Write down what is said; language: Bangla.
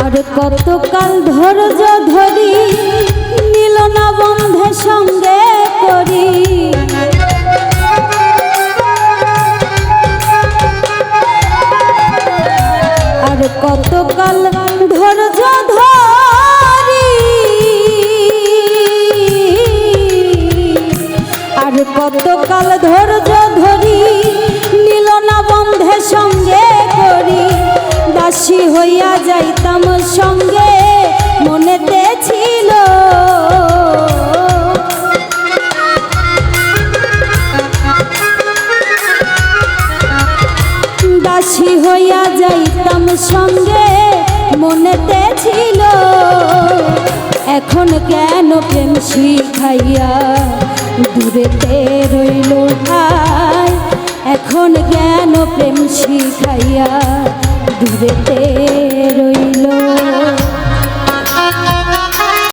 আর কতকাল ধৈর্য ধরি নীল না বন্ধে সঙ্গে করি আর কতকাল ধৈর্য ধরি আর কতকাল ধৈর্য ধরি নীল না বন্ধে সঙ্গে করি দাসী হইয়া যাইতাম সঙ্গে মনেতে ছিল দাসী হইয়া যাইতাম সঙ্গে মনেতে ছিল এখন কেন প্রেম শিখাইয়া দূরেতে রইল ভাই এখন কেন প্রেম শিখাইয়া দূরেতে রইল।